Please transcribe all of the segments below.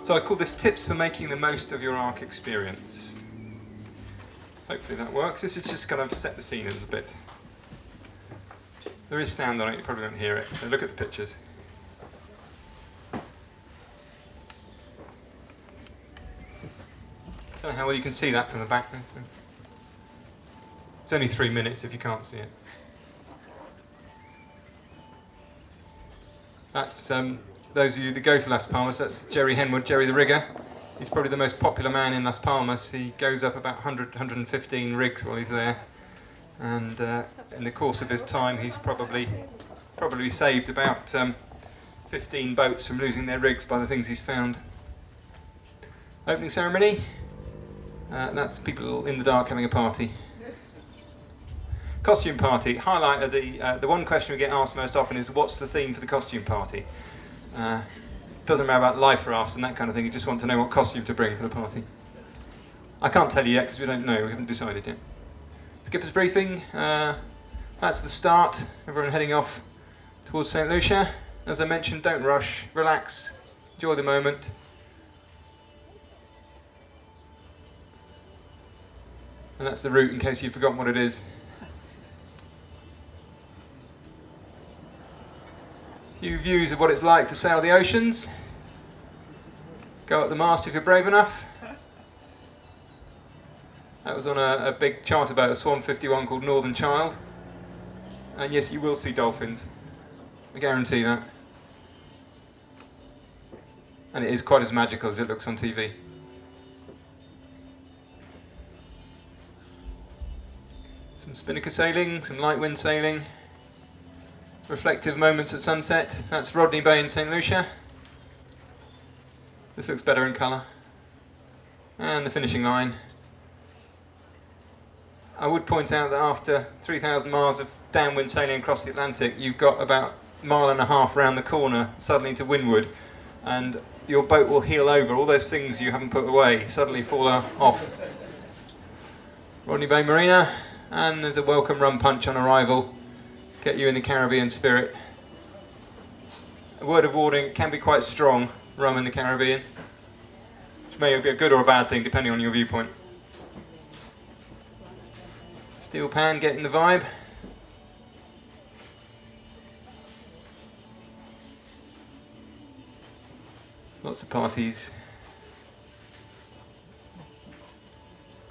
So I call this tips for making the most of your ARC experience. Hopefully that works. This is just kind of set the scene a little bit. There is sound on it, you probably won't hear it, so look at the pictures. Don't know how well you can see that from the back there. So. It's only 3 minutes if you can't see it. That's those of you that go to Las Palmas, that's Jerry Henwood, Jerry the rigger. He's probably the most popular man in Las Palmas. He goes up about 100, 115 rigs while he's there. And in the course of his time, he's probably saved about 15 boats from losing their rigs by the things he's found. Opening ceremony. That's people in the dark having a party. Costume party. Highlight of the one question we get asked most often is, what's the theme for the costume party? Doesn't matter about life rafts and that kind of thing, you just want to know what costume to bring for the party. I can't tell you yet because we don't know, we haven't decided yet. Skipper's briefing, that's the start, everyone heading off towards St. Lucia. As I mentioned, don't rush, relax, enjoy the moment. And that's the route in case you've forgotten what it is. Few views of what it's like to sail the oceans. Go up the mast if you're brave enough. That was on a big charter boat, a Swan 51 called Northern Child. And yes, you will see dolphins. I guarantee that. And it is quite as magical as it looks on TV. Some spinnaker sailing, some light wind sailing. Reflective moments at sunset. That's Rodney Bay in St. Lucia. This looks better in colour. And the finishing line. I would point out that after 3,000 miles of downwind sailing across the Atlantic, you've got about a mile and a half round the corner suddenly to windward, and your boat will heel over. All those things you haven't put away suddenly fall off. Rodney Bay Marina, and there's a welcome rum punch on arrival. Get you in the Caribbean spirit. A word of warning, it can be quite strong, rum in the Caribbean, which may be a good or a bad thing depending on your viewpoint. Steel pan, getting the vibe. Lots of parties.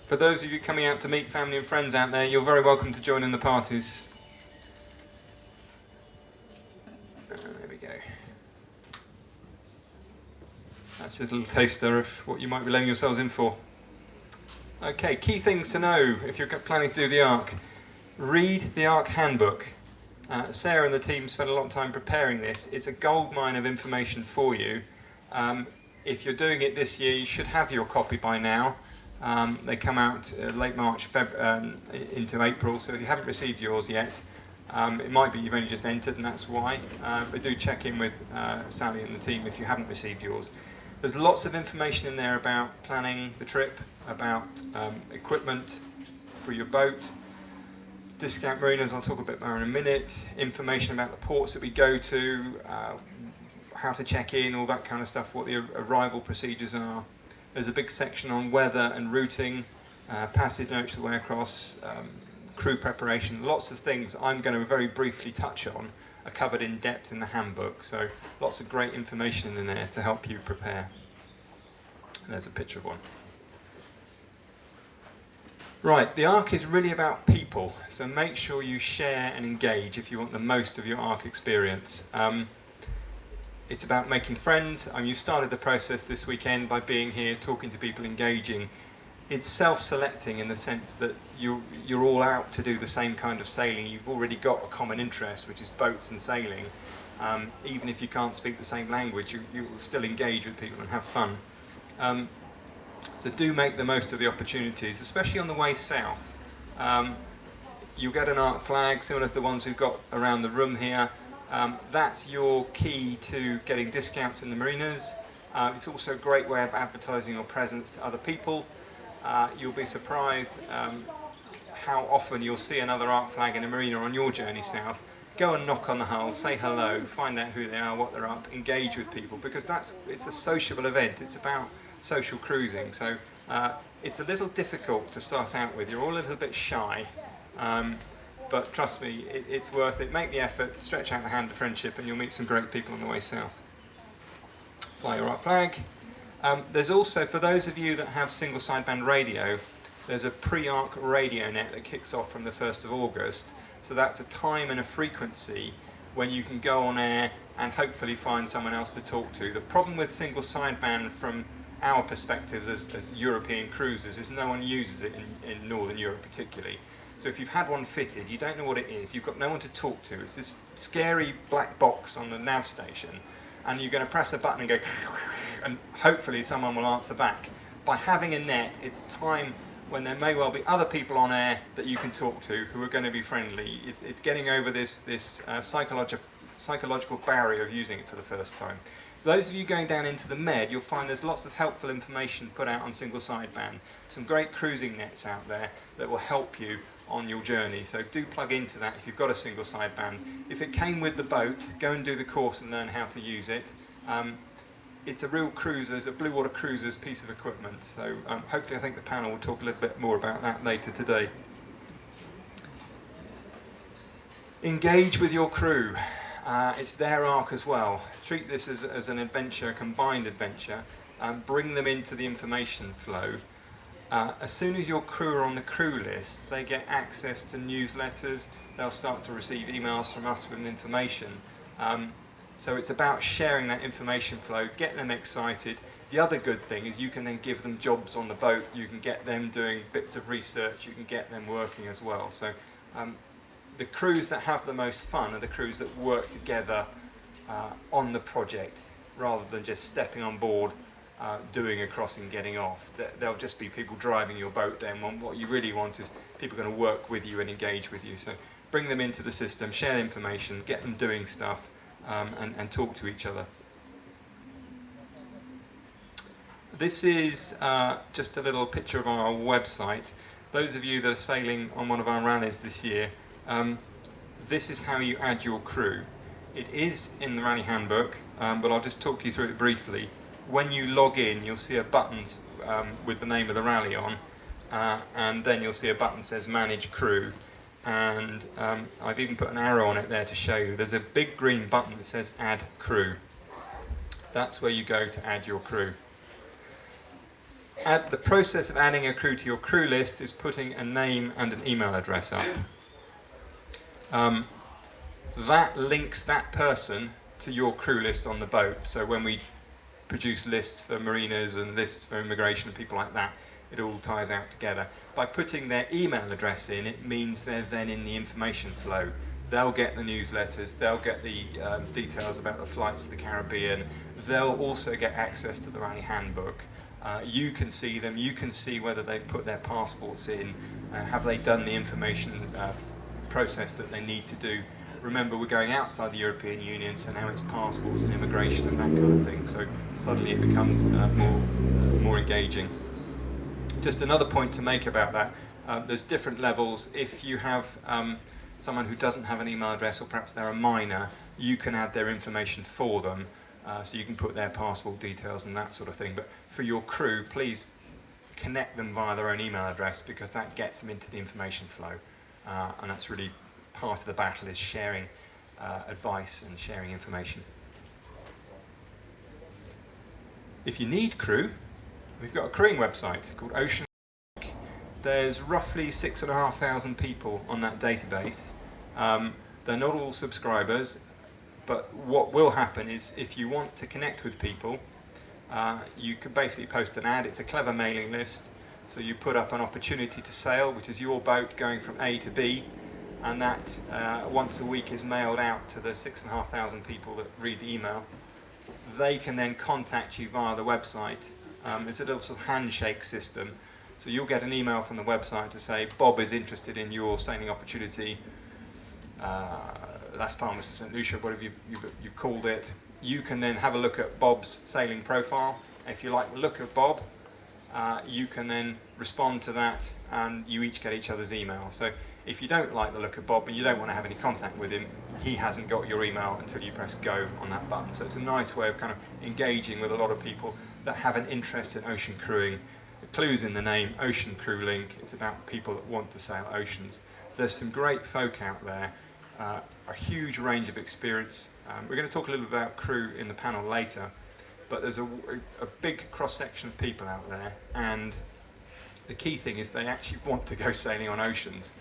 For those of you coming out to meet family and friends out there, you're very welcome to join in the parties. There we go. That's just a little taster of what you might be letting yourselves in for. Okay, key things to know if you're planning to do the ARC. Read the ARC handbook. Sarah and the team spent a lot of time preparing this. It's a goldmine of information for you. If you're doing it this year, you should have your copy by now. They come out late March, into April, so if you haven't received yours yet, it might be you've only just entered and that's why. But do check in with Sally and the team if you haven't received yours. There's lots of information in there about planning the trip, about equipment for your boat, discount marinas, I'll talk a bit more in a minute, information about the ports that we go to, how to check in, all that kind of stuff, what the arrival procedures are. There's a big section on weather and routing, passage notes the way across, crew preparation, lots of things I'm going to very briefly touch on are covered in depth in the handbook, so lots of great information in there to help you prepare. There's a picture of one. Right, the ARC is really about people, so make sure you share and engage if you want the most of your ARC experience. It's about making friends. You started the process this weekend by being here, talking to people, engaging. It's self-selecting in the sense that you're all out to do the same kind of sailing. You've already got a common interest, which is boats and sailing. Even if you can't speak the same language, you will still engage with people and have fun. So do make the most of the opportunities, especially on the way south. You'll get an ARC flag, similar to the ones we've got around the room here. That's your key to getting discounts in the marinas. It's also a great way of advertising your presence to other people. You'll be surprised how often you'll see another arc flag in a marina on your journey south. Go and knock on the hulls, say hello, find out who they are, what they're up, engage with people, because it's a sociable event. It's about social cruising. So it's a little difficult to start out with. You're all a little bit shy, but trust me, it's worth it. Make the effort, stretch out the hand of friendship, and you'll meet some great people on the way south. Fly your arc flag. There's also, for those of you that have single sideband radio, there's a pre-arc radio net that kicks off from the 1st of August. So that's a time and a frequency when you can go on air and hopefully find someone else to talk to. The problem with single sideband from our perspectives as European cruisers is no one uses it in Northern Europe particularly. So if you've had one fitted, you don't know what it is, you've got no one to talk to. It's this scary black box on the nav station, and you're going to press a button and go and hopefully someone will answer back. By having a net, it's time when there may well be other people on air that you can talk to who are going to be friendly. It's getting over this psychological barrier of using it for the first time. Those of you going down into the Med, you'll find there's lots of helpful information put out on single sideband. Some great cruising nets out there that will help you on your journey. So do plug into that if you've got a single sideband. If it came with the boat, go and do the course and learn how to use it. It's a real cruiser's, a Bluewater cruiser's piece of equipment. So hopefully I think the panel will talk a little bit more about that later today. Engage with your crew. It's their arc as well. Treat this as an adventure, a combined adventure. Bring them into the information flow. As soon as your crew are on the crew list, they get access to newsletters. They'll start to receive emails from us with information. So it's about sharing that information flow, get them excited. The other good thing is you can then give them jobs on the boat. You can get them doing bits of research. You can get them working as well. So the crews that have the most fun are the crews that work together on the project rather than just stepping on board, doing a crossing, getting off. There'll just be people driving your boat then. What you really want is people going to work with you and engage with you. So bring them into the system, share information, get them doing stuff, and talk to each other. This is just a little picture of our website. Those of you that are sailing on one of our rallies this year, this is how you add your crew. It is in the rally handbook, but I'll just talk you through it briefly. When you log in, you'll see a button with the name of the rally on, and then you'll see a button that says Manage Crew. And I've even put an arrow on it there to show you. There's a big green button that says Add Crew. That's where you go to add your crew. The process of adding a crew to your crew list is putting a name and an email address up. That links that person to your crew list on the boat. So when we produce lists for marinas and lists for immigration and people like that, it all ties out together. By putting their email address in, it means they're then in the information flow. They'll get the newsletters, they'll get the details about the flights to the Caribbean, they'll also get access to the rally handbook. You can see them, you can see whether they've put their passports in, have they done the information process that they need to do. Remember, we're going outside the European Union, so now it's passports and immigration and that kind of thing, so suddenly it becomes more engaging. Just another point to make about that, there's different levels. If you have someone who doesn't have an email address, or perhaps they're a minor, you can add their information for them, so you can put their passport details and that sort of thing. But for your crew, please connect them via their own email address, because that gets them into the information flow, and that's really part of the battle, is sharing advice and sharing information. If you need crew, we've got a crewing website called Ocean. There's roughly 6,500 people on that database. They're not all subscribers, but what will happen is if you want to connect with people, you can basically post an ad. It's a clever mailing list. So you put up an opportunity to sail, which is your boat going from A to B, and that once a week is mailed out to the 6,500 people that read the email. They can then contact you via the website. It's a little sort of handshake system. So you'll get an email from the website to say, Bob is interested in your sailing opportunity, Las Palmas to St. Lucia, whatever you've called it. You can then have a look at Bob's sailing profile. If you like the look of Bob, you can then respond to that and you each get each other's email. So if you don't like the look of Bob and you don't want to have any contact with him, he hasn't got your email until you press go on that button. So it's a nice way of kind of engaging with a lot of people that have an interest in ocean crewing. The clue's in the name, Ocean Crew Link. It's about people that want to sail oceans. There's some great folk out there, a huge range of experience. We're going to talk a little bit about crew in the panel later, but there's a big cross-section of people out there, and the key thing is they actually want to go sailing on oceans.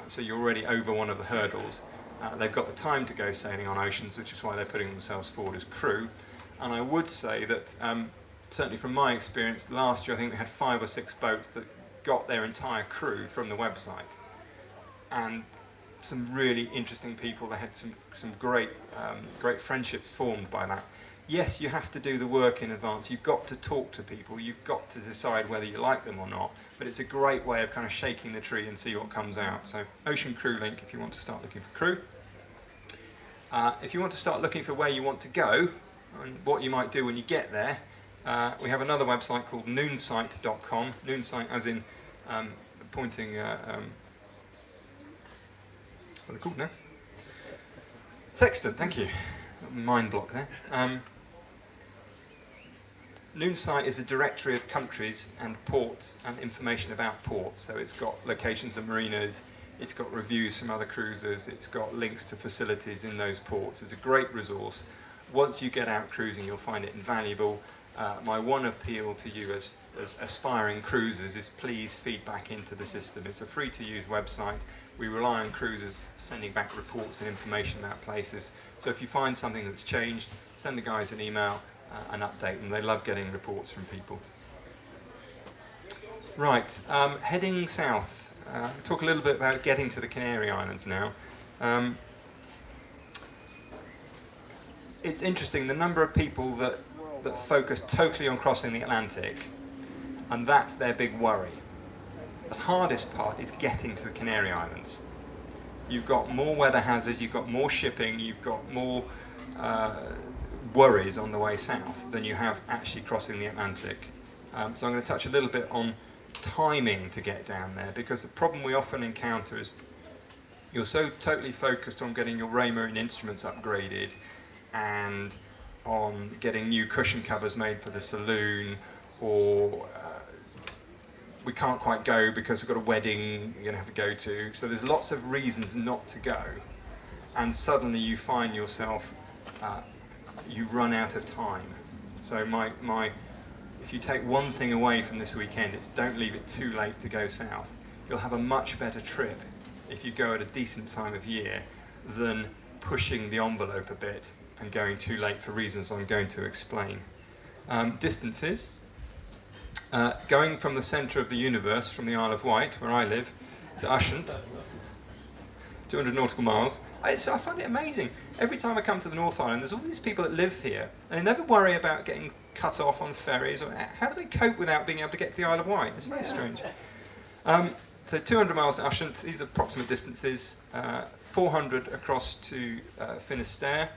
So you're already over one of the hurdles. They've got the time to go sailing on oceans, which is why they're putting themselves forward as crew. And I would say that, certainly from my experience, last year I think we had 5 or 6 boats that got their entire crew from the website. And some really interesting people. They had some great friendships formed by that. Yes, you have to do the work in advance. You've got to talk to people. You've got to decide whether you like them or not. But it's a great way of kind of shaking the tree and see what comes out. So Ocean Crew Link if you want to start looking for crew. If you want to start looking for where you want to go and what you might do when you get there, we have another website called noonsite.com. Noonsite as in pointing... what are they called now? Sextant, thank you. Mind block there. Noonsite is a directory of countries and ports and information about ports. So it's got locations of marinas, it's got reviews from other cruisers, it's got links to facilities in those ports. It's a great resource. Once you get out cruising, you'll find it invaluable. My one appeal to you as aspiring cruisers is please feed back into the system. It's a free-to-use website. We rely on cruisers sending back reports and information about places. So if you find something that's changed, send the guys an email and update them. They love getting reports from people. Right, heading south. Talk a little bit about getting to the Canary Islands now. It's interesting, the number of people that focus totally on crossing the Atlantic, and that's their big worry. The hardest part is getting to the Canary Islands. You've got more weather hazards, you've got more shipping, you've got more worries on the way south than you have actually crossing the Atlantic. So I'm going to touch a little bit on timing to get down there, because the problem we often encounter is you're so totally focused on getting your Raymarine instruments upgraded and on getting new cushion covers made for the saloon, or we can't quite go because we've got a wedding you're going to have to go to. So there's lots of reasons not to go, and suddenly you find yourself, you run out of time. So if you take one thing away from this weekend, it's don't leave it too late to go south. You'll have a much better trip if you go at a decent time of year than pushing the envelope a bit and going too late for reasons I'm going to explain. Distances. Going from the centre of the universe, from the Isle of Wight, where I live, to Ushant, 200 nautical miles. I find it amazing. Every time I come to the North Island, there's all these people that live here, and they never worry about getting cut off on ferries. Or how do they cope without being able to get to the Isle of Wight? It's very strange. So 200 miles to Ushant, these are approximate distances. 400 across to Finisterre,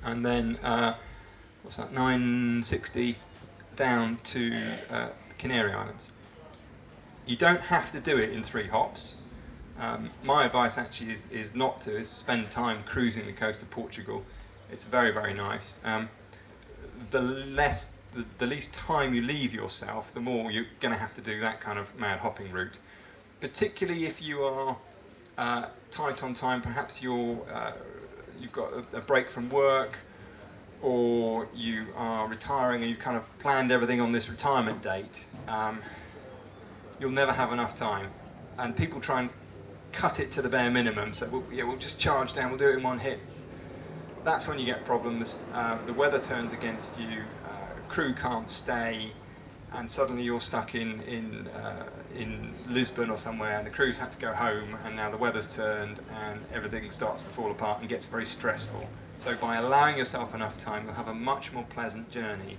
and then, 960 down to the Canary Islands. You don't have to do it in 3 hops. My advice actually is spend time cruising the coast of Portugal. It's very, very nice. The least time you leave yourself, the more you're going to have to do that kind of mad hopping route. Particularly if you are tight on time, perhaps you've got a break from work, or you are retiring and you've kind of planned everything on this retirement date. You'll never have enough time, and people try and cut it to the bare minimum. So we'll just charge down, we'll do it in one hit. That's when you get problems. The weather turns against you, crew can't stay, and suddenly you're stuck in Lisbon or somewhere, and the crews have to go home, and now the weather's turned and everything starts to fall apart and gets very stressful. So by allowing yourself enough time, you'll have a much more pleasant journey,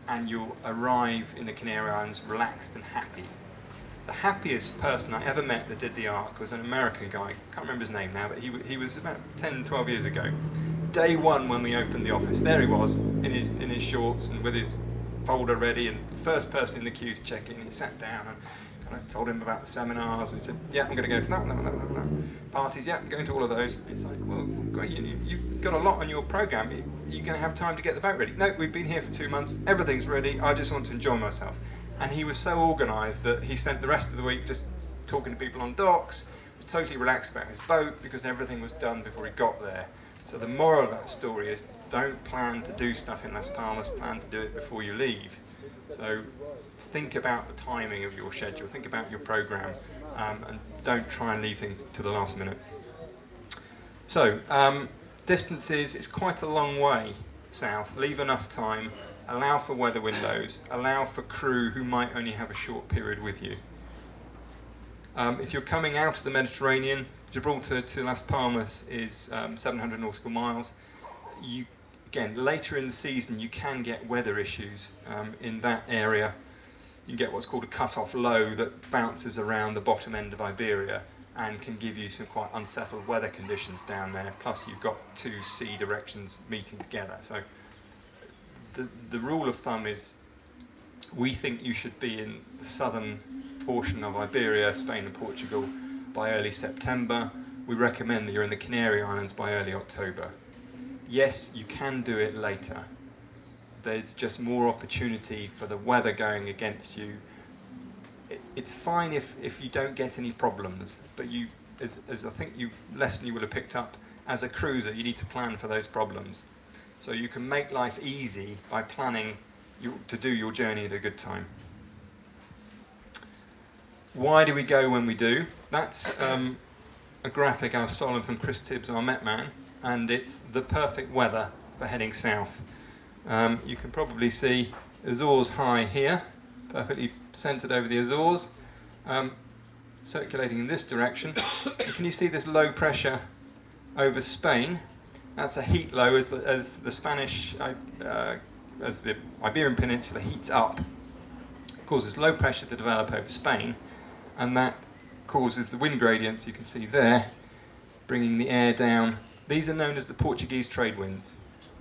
and you'll arrive in the Canary Islands relaxed and happy. The happiest person I ever met that did the Ark was an American guy. I can't remember his name now, but he was about 10, 12 years ago. Day one when we opened the office, there he was in his shorts and with his folder ready, and the first person in the queue to check in, he sat down and kind of told him about the seminars, and he said, yeah, I'm going to go to that. Parties, yeah, I'm going to all of those. It's like, well, great, you've got a lot on your programme. You're going to have time to get the boat ready. No, we've been here for 2 months, everything's ready, I just want to enjoy myself. And he was so organised that he spent the rest of the week just talking to people on docks, was totally relaxed about his boat because everything was done before he got there. So the moral of that story is, don't plan to do stuff in Las Palmas, plan to do it before you leave. So think about the timing of your schedule, think about your programme, and don't try and leave things to the last minute. So, distances, it's quite a long way south. Leave enough time, allow for weather windows, allow for crew who might only have a short period with you. If you're coming out of the Mediterranean, Gibraltar to Las Palmas is 700 nautical miles. Again, later in the season you can get weather issues in that area. You can get what's called a cut-off low that bounces around the bottom end of Iberia and can give you some quite unsettled weather conditions down there, plus you've got two sea directions meeting together. So the rule of thumb is, we think you should be in the southern portion of Iberia, Spain and Portugal by early September. We recommend that you're in the Canary Islands by early October. Yes, you can do it later. There's just more opportunity for the weather going against you. It's fine if you don't get any problems, but as I think lesson you would have picked up, as a cruiser you need to plan for those problems. So you can make life easy by planning to do your journey at a good time. Why do we go when we do? That's a graphic I've stolen from Chris Tibbs, our Met man, and it's the perfect weather for heading south. You can probably see Azores high here, perfectly centred over the Azores, circulating in this direction. Can you see this low pressure over Spain? That's a heat low as the Spanish, as the Iberian Peninsula heats up. It causes low pressure to develop over Spain, and that causes the wind gradients you can see there, bringing the air down. These are known as the Portuguese trade winds,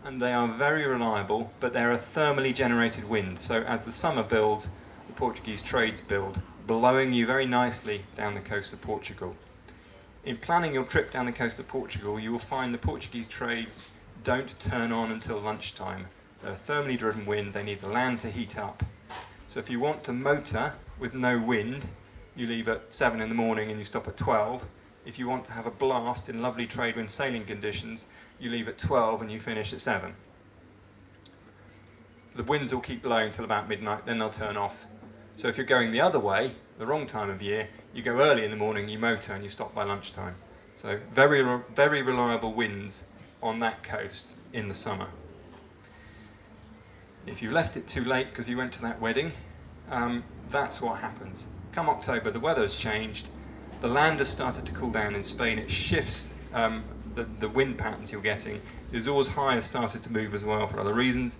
and they are very reliable, but they're a thermally generated wind. So as the summer builds, the Portuguese trades build, blowing you very nicely down the coast of Portugal. In planning your trip down the coast of Portugal, you will find the Portuguese trades don't turn on until lunchtime. They're a thermally driven wind, they need the land to heat up. So if you want to motor with no wind, you leave at 7 in the morning and you stop at 12. If you want to have a blast in lovely trade wind sailing conditions, you leave at 12 and you finish at 7. The winds will keep blowing till about midnight, then they'll turn off. So if you're going the other way, the wrong time of year, you go early in the morning, you motor and you stop by lunchtime. So very reliable winds on that coast in the summer. If you left it too late because you went to that wedding, that's what happens. Come October, the weather has changed, the land has started to cool down in Spain, it shifts the wind patterns you're getting. The Azores high has started to move as well for other reasons,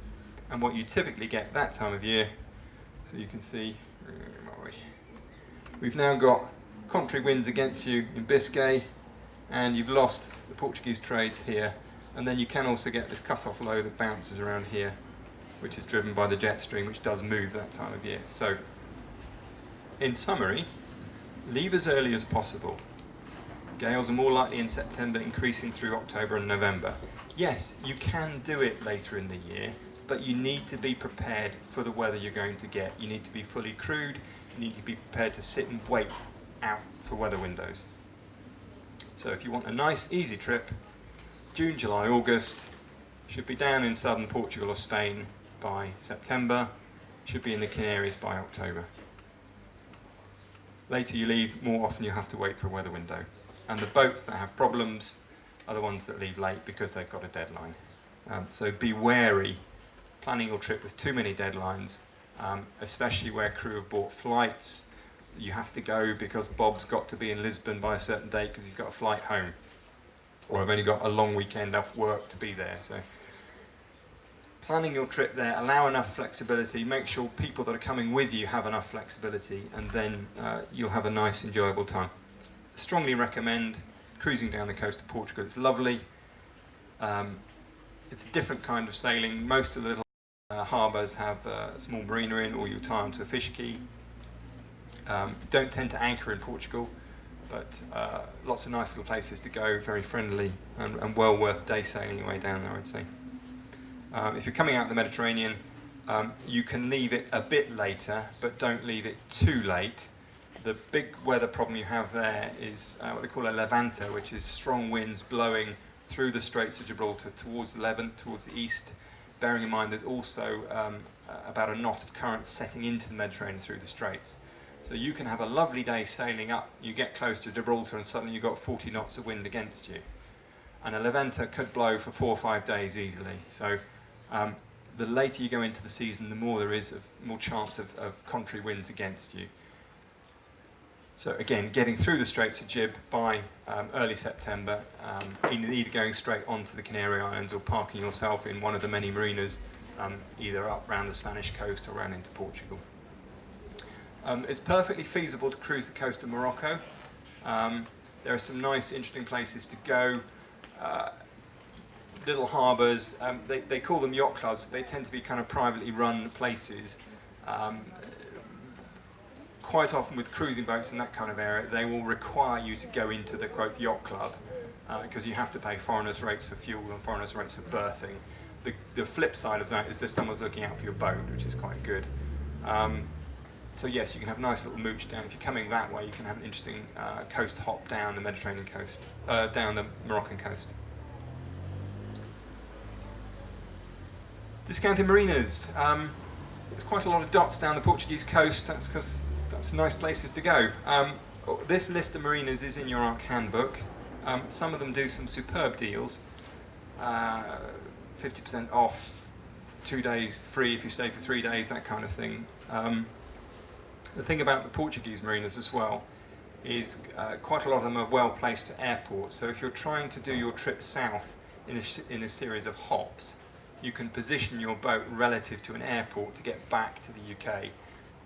and what you typically get that time of year, so you can see, we've now got contrary winds against you in Biscay, and you've lost the Portuguese trades here, and then you can also get this cut-off low that bounces around here, which is driven by the jet stream, which does move that time of year. So, in summary, leave as early as possible. Gales are more likely in September, increasing through October and November. Yes, you can do it later in the year, but you need to be prepared for the weather you're going to get. You need to be fully crewed, you need to be prepared to sit and wait out for weather windows. So if you want a nice, easy trip, June, July, August, should be down in southern Portugal or Spain by September, should be in the Canaries by October. Later you leave, more often you have to wait for a weather window. And the boats that have problems are the ones that leave late because they've got a deadline. So be wary planning your trip with too many deadlines, especially where crew have bought flights. You have to go because Bob's got to be in Lisbon by a certain date because he's got a flight home. Or I've only got a long weekend off work to be there. So planning your trip there, allow enough flexibility, make sure people that are coming with you have enough flexibility, and then you'll have a nice, enjoyable time. Strongly recommend cruising down the coast of Portugal. It's lovely. It's a different kind of sailing. Most of the little harbours have a small marina in, or you'll tie onto a fish quay. Don't tend to anchor in Portugal, but lots of nice little places to go, very friendly, and well worth day sailing your way down there, I'd say. If you're coming out of the Mediterranean, you can leave it a bit later, but don't leave it too late. The big weather problem you have there is what they call a levanta, which is strong winds blowing through the Straits of Gibraltar towards the Levant, towards the east. Bearing in mind there's also about a knot of current setting into the Mediterranean through the Straits. So you can have a lovely day sailing up, you get close to Gibraltar and suddenly you've got 40 knots of wind against you. And a levanta could blow for 4 or 5 days easily. So the later you go into the season, the more there is more chance of contrary winds against you. So again, getting through the Straits of Gib by early September, either going straight onto the Canary Islands or parking yourself in one of the many marinas, either up around the Spanish coast or around into Portugal. It's perfectly feasible to cruise the coast of Morocco. There are some nice, interesting places to go. Little harbours, they call them yacht clubs, but they tend to be kind of privately run places. Quite often with cruising boats in that kind of area, they will require you to go into the quote yacht club because you have to pay foreigners' rates for fuel and foreigners' rates for berthing. The flip side of that is there's someone's looking out for your boat, which is quite good. So yes, you can have a nice little mooch down. If you're coming that way, you can have an interesting coast hop down the Mediterranean coast, down the Moroccan coast. Discounted marinas. There's quite a lot of dots down the Portuguese coast. That's because that's nice places to go. This list of marinas is in your ARC handbook. Some of them do some superb deals. 50% off, 2 days free if you stay for 3 days, that kind of thing. The thing about the Portuguese marinas as well is quite a lot of them are well placed at airports. So if you're trying to do your trip south in a series of hops, you can position your boat relative to an airport to get back to the UK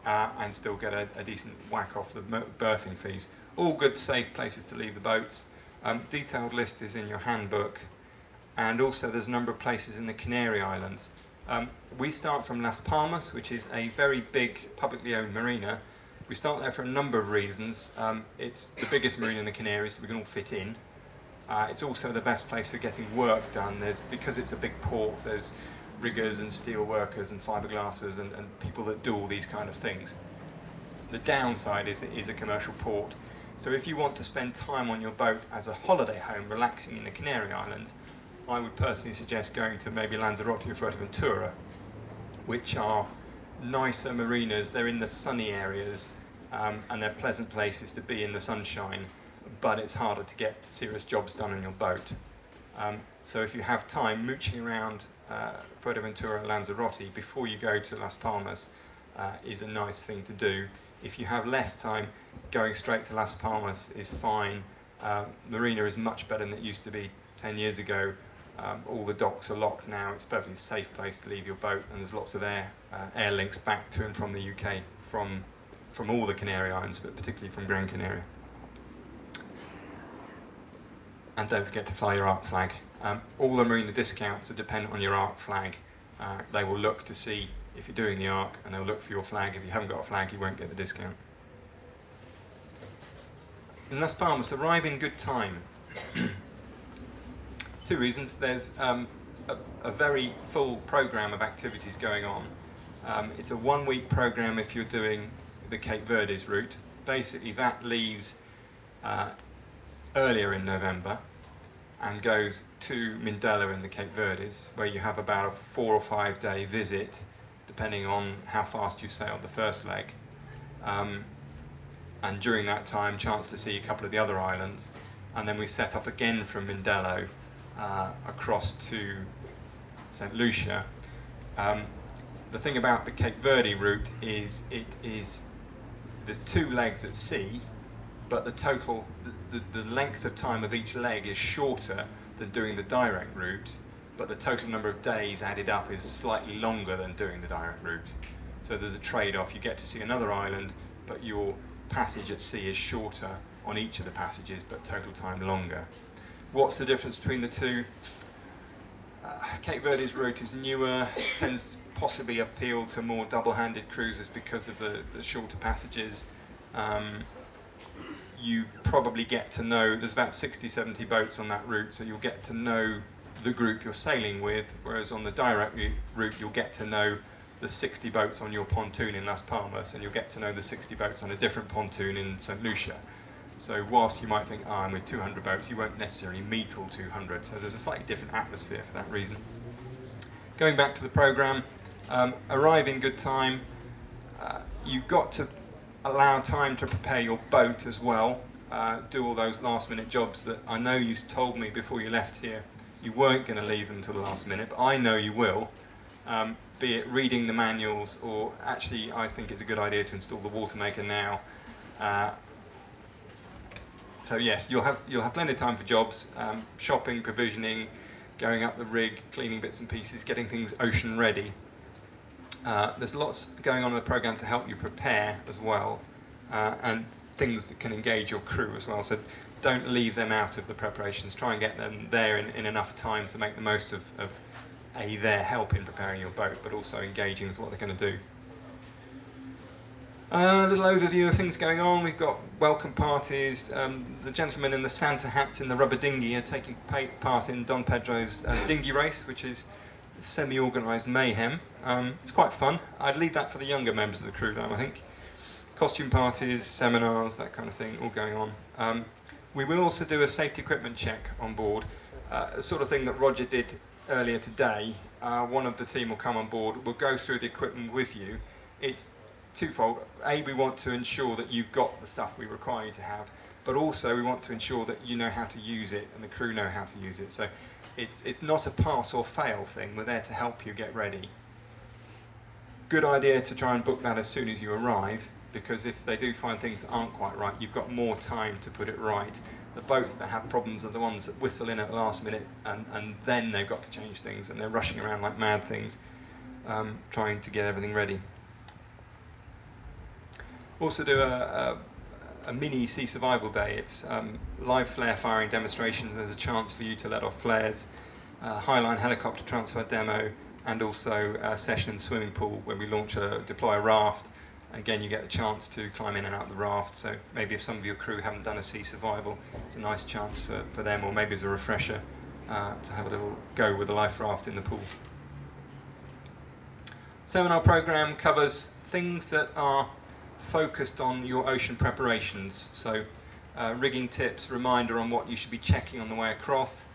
and still get a decent whack off the berthing fees. All good, safe places to leave the boats. Detailed list is in your handbook, and also there's a number of places in the Canary Islands. We start from Las Palmas, which is a very big publicly owned marina. We start there for a number of reasons. It's the biggest marina in the Canaries, so we can all fit in. It's also the best place for getting work done. Because it's a big port, there's riggers and steel workers and fiberglassers and people that do all these kind of things. The downside is it is a commercial port. So if you want to spend time on your boat as a holiday home, relaxing in the Canary Islands, I would personally suggest going to maybe Lanzarote or Fuerteventura, which are nicer marinas. They're in the sunny areas and they're pleasant places to be in the sunshine, but it's harder to get serious jobs done on your boat. So if you have time, mooching around Fuerteventura and Lanzarote before you go to Las Palmas is a nice thing to do. If you have less time, going straight to Las Palmas is fine. Marina is much better than it used to be 10 years ago. All the docks are locked now. It's a perfectly safe place to leave your boat, and there's lots of air links back to and from the UK from all the Canary Islands, but particularly from Gran Canaria. And don't forget to fly your ARC flag. All the marina discounts are dependent on your ARC flag. They will look to see if you're doing the ARC, and they'll look for your flag. If you haven't got a flag, you won't get the discount. In Las Palmas, arrive in good time. 2 reasons. There's a very full program of activities going on. It's a 1-week program if you're doing the Cape Verdes route. Basically, that leaves earlier in November and goes to Mindelo in the Cape Verdes, where you have about a 4 or 5 day visit, depending on how fast you sailed the first leg. And during that time, chance to see a couple of the other islands. And then we set off again from Mindelo across to St. Lucia. The thing about the Cape Verde route is there's 2 legs at sea, but the length of time of each leg is shorter than doing the direct route, but the total number of days added up is slightly longer than doing the direct route. So there's a trade-off. You get to see another island, but your passage at sea is shorter on each of the passages, but total time longer. What's the difference between the two? Cape Verde's route is newer, tends to possibly appeal to more double-handed cruisers because of the shorter passages. You probably get to know, there's about 60, 70 boats on that route, so you'll get to know the group you're sailing with, whereas on the direct route you'll get to know the 60 boats on your pontoon in Las Palmas, and you'll get to know the 60 boats on a different pontoon in St. Lucia. So whilst you might think, oh, I'm with 200 boats, you won't necessarily meet all 200, so there's a slightly different atmosphere for that reason. Going back to the programme, arrive in good time. You've got to allow time to prepare your boat as well, do all those last minute jobs that I know you told me before you left here you weren't going to leave them until the last minute, but I know you will. Be it reading the manuals, or actually I think it's a good idea to install the water maker now. So yes, you'll have plenty of time for jobs, shopping, provisioning, going up the rig, cleaning bits and pieces, getting things ocean ready. There's lots going on in the programme to help you prepare as well, and things that can engage your crew as well. So don't leave them out of the preparations. Try and get them there in enough time to make the most of their help in preparing your boat, but also engaging with what they're going to do. A little overview of things going on. We've got welcome parties. The gentlemen in the Santa hats in the rubber dinghy are taking part in Don Pedro's dinghy race, which is semi-organised mayhem. It's quite fun. I'd leave that for the younger members of the crew though, I think. Costume parties, seminars, that kind of thing, all going on. We will also do a safety equipment check on board, a sort of thing that Roger did earlier today. One of the team will come on board, we'll go through the equipment with you. It's twofold. A, we want to ensure that you've got the stuff we require you to have, but also we want to ensure that you know how to use it and the crew know how to use it. So it's not a pass or fail thing, we're there to help you get ready. Good idea to try and book that as soon as you arrive, because if they do find things that aren't quite right, you've got more time to put it right. The boats that have problems are the ones that whistle in at the last minute, and then they've got to change things, and they're rushing around like mad things, trying to get everything ready. Also do a mini sea survival day. It's live flare firing demonstrations. There's a chance for you to let off flares, highline helicopter transfer demo, and also a session in the swimming pool where we deploy a raft. Again, you get a chance to climb in and out of the raft, so maybe if some of your crew haven't done a sea survival, it's a nice chance for them, or maybe as a refresher, to have a little go with a life raft in the pool. Seminar programme covers things that are focused on your ocean preparations, so rigging tips, reminder on what you should be checking on the way across.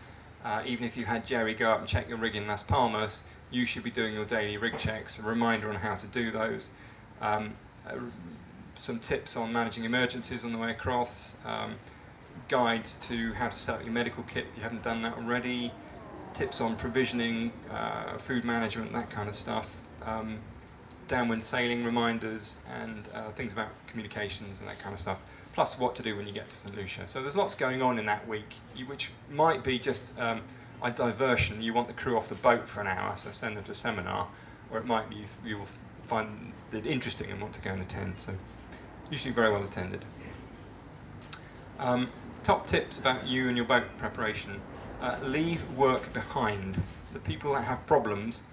Even if you had Jerry go up and check your rig in Las Palmas, you should be doing your daily rig checks, a reminder on how to do those. Some tips on managing emergencies on the way across, guides to how to set up your medical kit if you haven't done that already, tips on provisioning, food management, that kind of stuff, downwind sailing reminders, and things about communications and that kind of stuff, plus what to do when you get to St. Lucia. So there's lots going on in that week, which might be just a diversion. You want the crew off the boat for an hour, so send them to a seminar, or it might be you'll find it interesting and want to go and attend, so usually very well attended. Top tips about you and your boat preparation. Leave work behind. The people that have problems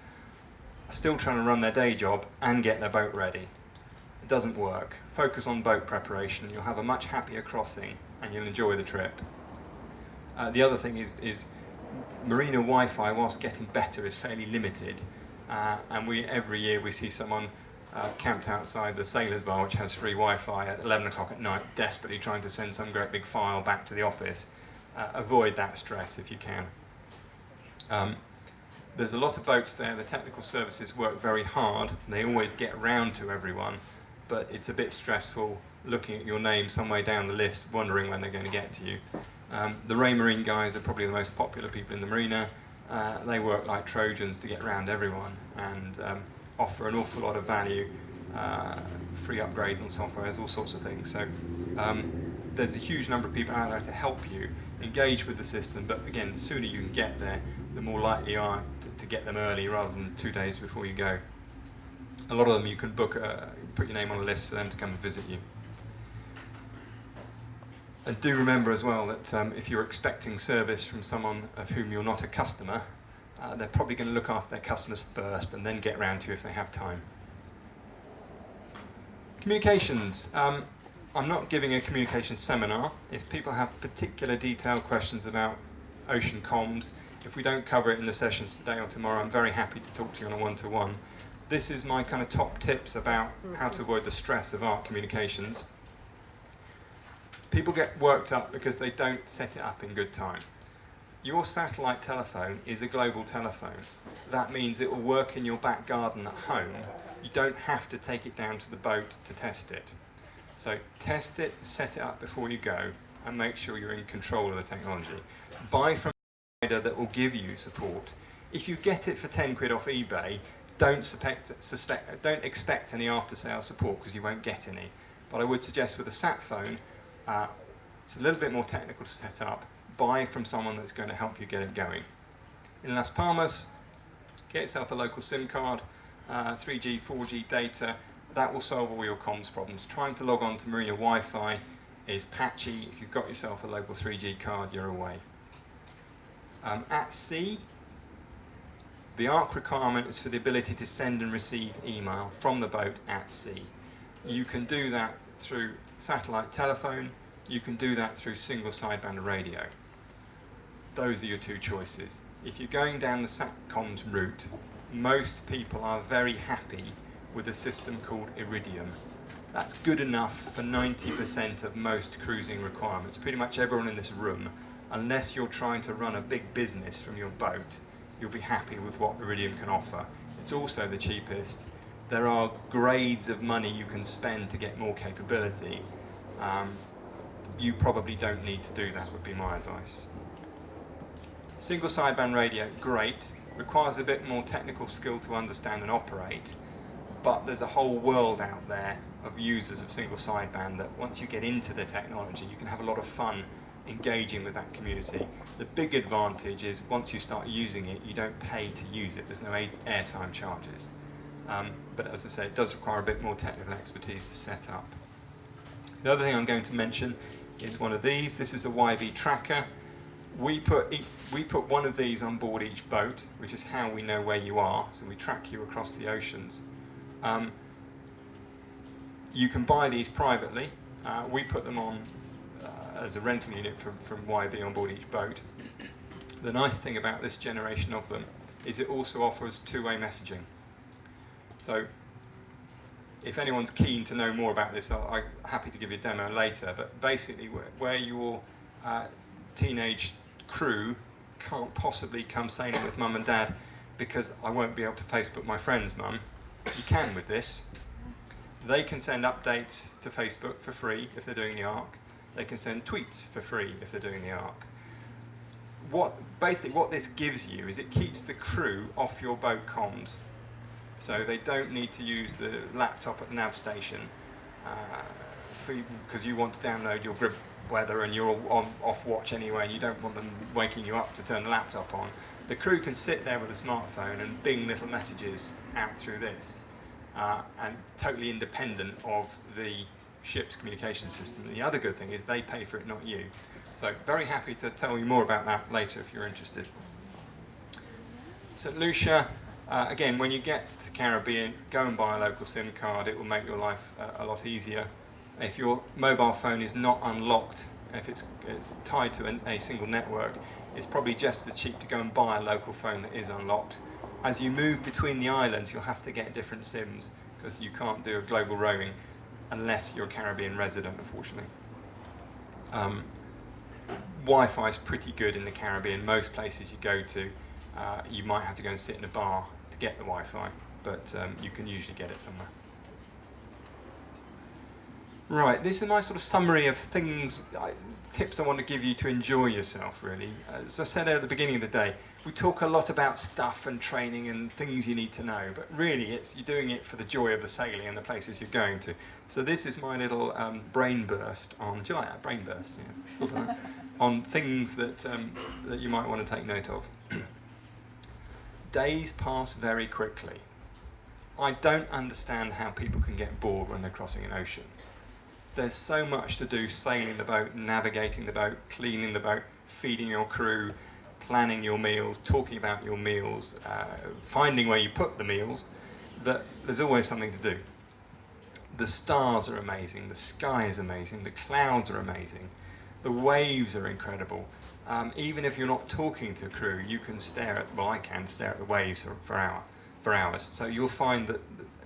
are still trying to run their day job and get their boat ready. It doesn't work. Focus on boat preparation. You'll have a much happier crossing and you'll enjoy the trip. The other thing is marina Wi-Fi, whilst getting better, is fairly limited. And every year we see someone camped outside the Sailors Bar, which has free Wi-Fi, at 11 o'clock at night, desperately trying to send some great big file back to the office. Avoid that stress if you can. There's a lot of boats there. The technical services work very hard. They always get round to everyone, but it's a bit stressful looking at your name some way down the list, wondering when they're going to get to you. The Ray Marine guys are probably the most popular people in the marina. They work like Trojans to get around everyone and offer an awful lot of value, free upgrades on software, all sorts of things. So there's a huge number of people out there to help you engage with the system, but again, the sooner you can get there, the more likely you are to get them early rather than 2 days before you go. A lot of them you can book, put your name on a list for them to come and visit you. And do remember as well that if you're expecting service from someone of whom you're not a customer, they're probably going to look after their customers first and then get around to you if they have time. Communications. I'm not giving a communications seminar. If people have particular detailed questions about ocean comms, if we don't cover it in the sessions today or tomorrow, I'm very happy to talk to you on a one-to-one. This is my kind of top tips about how to avoid the stress of ARC communications. People get worked up because they don't set it up in good time. Your satellite telephone is a global telephone. That means it will work in your back garden at home. You don't have to take it down to the boat to test it. So test it, set it up before you go, and make sure you're in control of the technology. Buy from a provider that will give you support. If you get it for 10 quid off eBay, don't expect any after-sales support because you won't get any. But I would suggest with a sat phone, it's a little bit more technical to set up. Buy from someone that's going to help you get it going. In Las Palmas, get yourself a local SIM card, 3G, 4G data. That will solve all your comms problems. Trying to log on to Marina Wi-Fi is patchy. If you've got yourself a local 3G card, you're away. At sea, the ARC requirement is for the ability to send and receive email from the boat at sea. You can do that through satellite telephone. You can do that through single sideband radio. Those are your two choices. If you're going down the SATCOM's route, most people are very happy with a system called Iridium. That's good enough for 90% of most cruising requirements. Pretty much everyone in this room, unless you're trying to run a big business from your boat, you'll be happy with what Iridium can offer. It's also the cheapest. There are grades of money you can spend to get more capability. You probably don't need to do that, would be my advice. Single sideband radio, great. Requires a bit more technical skill to understand and operate, but there's a whole world out there of users of single sideband that once you get into the technology, you can have a lot of fun engaging with that community. The big advantage is once you start using it, you don't pay to use it. There's no airtime charges. But as I say, it does require a bit more technical expertise to set up. The other thing I'm going to mention is one of these. This is a YB tracker. We put one of these on board each boat, which is how we know where you are, so we track you across the oceans. You can buy these privately. We put them on as a rental unit from YB on board each boat. The nice thing about this generation of them is it also offers two-way messaging. So if anyone's keen to know more about this, I'm happy to give you a demo later, but basically where your teenage crew can't possibly come sailing with mum and dad because I won't be able to Facebook my friend's mum, you can with this. They can send updates to Facebook for free if they're doing the ARC. They can send tweets for free if they're doing the ARC. Basically what this gives you is it keeps the crew off your boat comms. So they don't need to use the laptop at the nav station because you want to download your grid weather and you're off watch anyway and you don't want them waking you up to turn the laptop on. The crew can sit there with a smartphone and bing little messages out through this and totally independent of the ship's communication system. And the other good thing is they pay for it, not you. So very happy to tell you more about that later if you're interested. St. Lucia, again, when you get to the Caribbean, go and buy a local SIM card. It will make your life a lot easier. If your mobile phone is not unlocked, if it's tied to a single network, it's probably just as cheap to go and buy a local phone that is unlocked. As you move between the islands, you'll have to get different SIMs because you can't do a global roaming unless you're a Caribbean resident, unfortunately. Wi-Fi is pretty good in the Caribbean. Most places you go to, you might have to go and sit in a bar to get the Wi-Fi, but you can usually get it somewhere. Right, this is my sort of summary of things, tips I want to give you to enjoy yourself, really. As I said at the beginning of the day, we talk a lot about stuff and training and things you need to know, but really you're doing it for the joy of the sailing and the places you're going to. So this is my little brain burst on, do you like that? Brain burst, yeah, sort of that, on things that you might want to take note of. Days pass very quickly. I don't understand how people can get bored when they're crossing an ocean. There's so much to do, sailing the boat, navigating the boat, cleaning the boat, feeding your crew, planning your meals, talking about your meals, finding where you put the meals, that there's always something to do. The stars are amazing, the sky is amazing, the clouds are amazing, the waves are incredible. Even if you're not talking to a crew, you can I can stare at the waves for hours. So you'll find that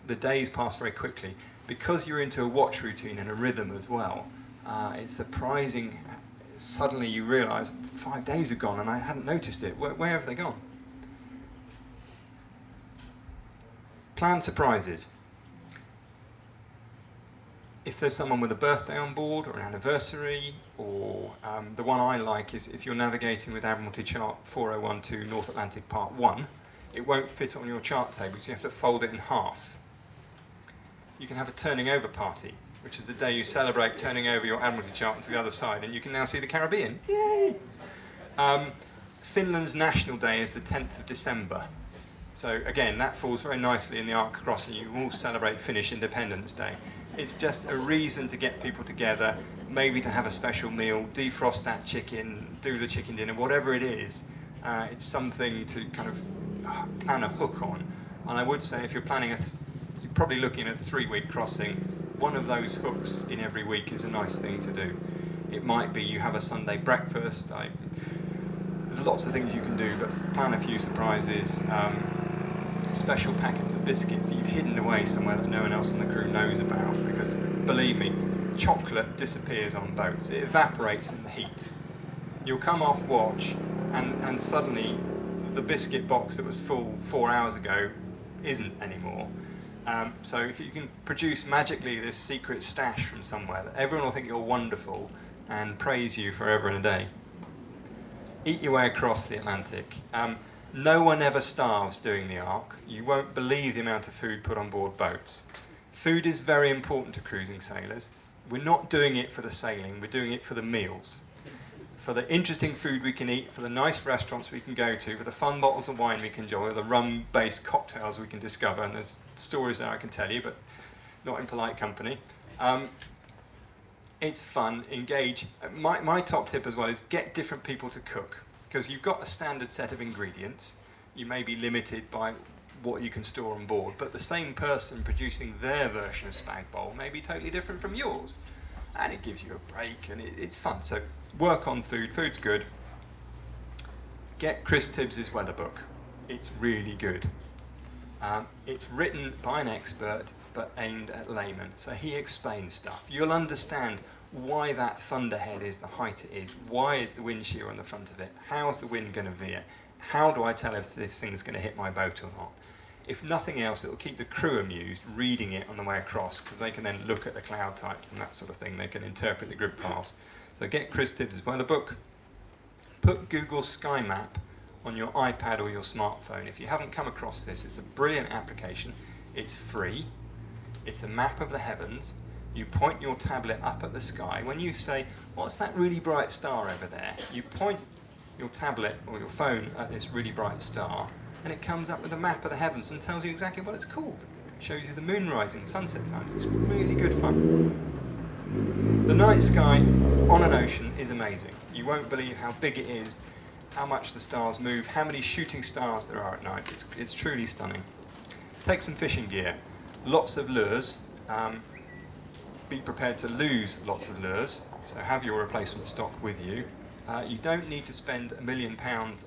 the days pass very quickly. Because you're into a watch routine and a rhythm as well, it's surprising. Suddenly you realise 5 days have gone and I hadn't noticed it. Where have they gone? Planned surprises. If there's someone with a birthday on board or an anniversary, or the one I like is if you're navigating with Admiralty Chart 4012 North Atlantic Part 1, it won't fit on your chart table, so you have to fold it in half. You can have a turning over party, which is the day you celebrate turning over your Admiralty chart to the other side, and you can now see the Caribbean. Yay! Finland's National Day is the 10th of December. So again, that falls very nicely in the Ark crossing. You all celebrate Finnish Independence Day. It's just a reason to get people together, maybe to have a special meal, defrost that chicken, do the chicken dinner, whatever it is. It's something to kind of plan a hook on. And I would say if you're planning you're probably looking at a 3-week crossing, one of those hooks in every week is a nice thing to do. It might be you have a Sunday breakfast. There's lots of things you can do, but plan a few surprises. Special packets of biscuits that you've hidden away somewhere that no one else on the crew knows about, because believe me, chocolate disappears on boats. It evaporates in the heat. You'll come off watch and suddenly the biscuit box that was full 4 hours ago isn't anymore. So if you can produce magically this secret stash from somewhere, that everyone will think you're wonderful and praise you forever and a day. Eat your way across the Atlantic. No one ever starves doing the Ark. You won't believe the amount of food put on board boats. Food is very important to cruising sailors. We're not doing it for the sailing, we're doing it for the meals. For the interesting food we can eat, for the nice restaurants we can go to, for the fun bottles of wine we can enjoy, the rum-based cocktails we can discover, and there's stories there I can tell you, but not in polite company. It's fun, engage. My top tip as well is get different people to cook, because you've got a standard set of ingredients. You may be limited by what you can store on board, but the same person producing their version of spag bowl may be totally different from yours. And it gives you a break, and it's fun. So work on food. Food's good. Get Chris Tibbs's weather book. It's really good. It's written by an expert, but aimed at laymen. So he explains stuff. You'll understand why that thunderhead is the height it is. Why is the wind shear on the front of it? How's the wind going to veer? How do I tell if this thing's going to hit my boat or not? If nothing else, it'll keep the crew amused reading it on the way across, because they can then look at the cloud types and that sort of thing. They can interpret the grid files. So get Chris Tibbs's weather book. Put Google Sky Map on your iPad or your smartphone. If you haven't come across this, it's a brilliant application. It's free. It's a map of the heavens. You point your tablet up at the sky. When you say, what's that really bright star over there? You point your tablet or your phone at this really bright star, and it comes up with a map of the heavens and tells you exactly what it's called. It shows you the moon rising, sunset times. It's really good fun. The night sky on an ocean is amazing. You won't believe how big it is, how much the stars move, how many shooting stars there are at night. It's truly stunning. Take some fishing gear, lots of lures. Be prepared to lose lots of lures, so have your replacement stock with you. You don't need to spend £1 million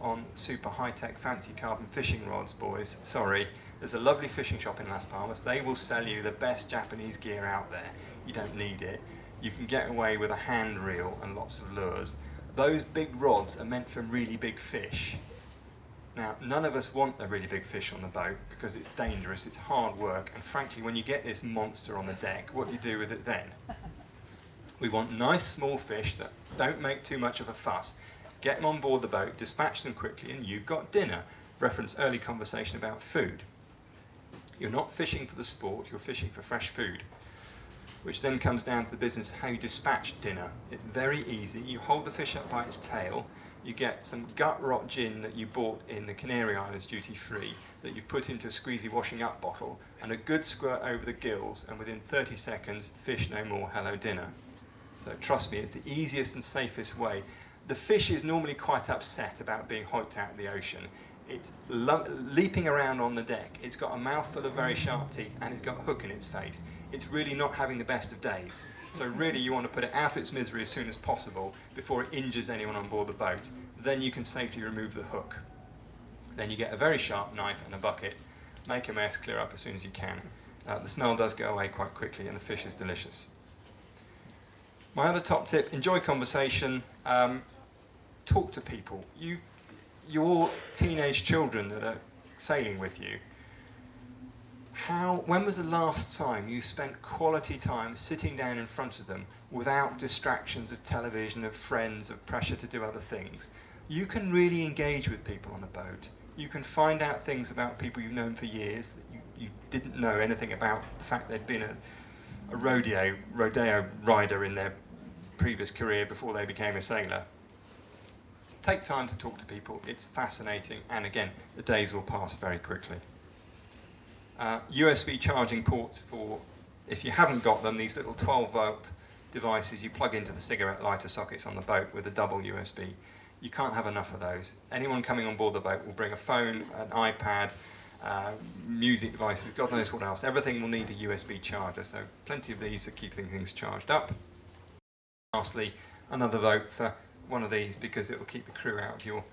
on super high-tech fancy carbon fishing rods, boys. Sorry, there's a lovely fishing shop in Las Palmas. They will sell you the best Japanese gear out there. You don't need it. You can get away with a hand reel and lots of lures. Those big rods are meant for really big fish. Now, none of us want a really big fish on the boat because it's dangerous, it's hard work, and frankly, when you get this monster on the deck, what do you do with it then? We want nice small fish that don't make too much of a fuss. Get them on board the boat, dispatch them quickly, and you've got dinner. Reference early conversation about food. You're not fishing for the sport, you're fishing for fresh food, which then comes down to the business of how you dispatch dinner. It's very easy. You hold the fish up by its tail. You get some gut rot gin that you bought in the Canary Islands duty free that you've put into a squeezy washing up bottle, and a good squirt over the gills, and within 30 seconds, fish no more, hello dinner. So trust me, it's the easiest and safest way. The fish is normally quite upset about being hoiked out of the ocean. It's leaping around on the deck. It's got a mouthful of very sharp teeth and it's got a hook in its face. It's really not having the best of days. So really you want to put it out of its misery as soon as possible before it injures anyone on board the boat. Then you can safely remove the hook. Then you get a very sharp knife and a bucket. Make a mess, clear up as soon as you can. The smell does go away quite quickly and the fish is delicious. My other top tip, enjoy conversation. Talk to people. Your teenage children that are sailing with you, when was the last time you spent quality time sitting down in front of them without distractions of television, of friends, of pressure to do other things? You can really engage with people on a boat. You can find out things about people you've known for years that you didn't know anything about, the fact they'd been a rodeo rider in their previous career before they became a sailor. Take time to talk to people, it's fascinating, and again, the days will pass very quickly. USB charging ports for, if you haven't got them, these little 12-volt devices you plug into the cigarette lighter sockets on the boat with a double USB. You can't have enough of those. Anyone coming on board the boat will bring a phone, an iPad, music devices, God knows what else. Everything will need a USB charger, so plenty of these to keep things charged up. Lastly, another vote for one of these because it will keep the crew out of your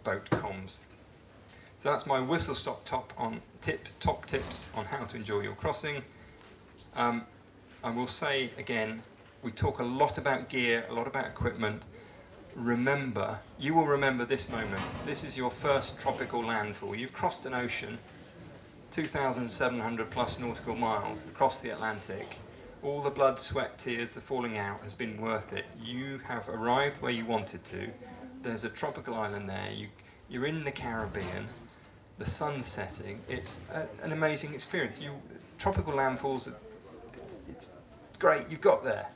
boat comms. So that's my whistle-stop top tips on how to enjoy your crossing. I will say again, we talk a lot about gear, a lot about equipment. Remember, you will remember this moment. This is your first tropical landfall. You've crossed an ocean, 2,700 plus nautical miles across the Atlantic. All the blood, sweat, tears, the falling out has been worth it. You have arrived where you wanted to. There's a tropical island there. You're in the Caribbean. The sun's setting. It's an amazing experience. Tropical landfalls, it's great. You've got there.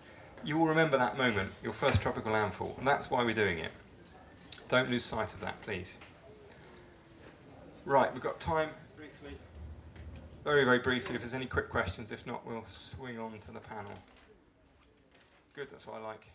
You will remember that moment, your first tropical landfall, and that's why we're doing it. Don't lose sight of that, please. Right, we've got time. Very, very briefly, if there's any quick questions. If not, we'll swing on to the panel. Good, that's what I like.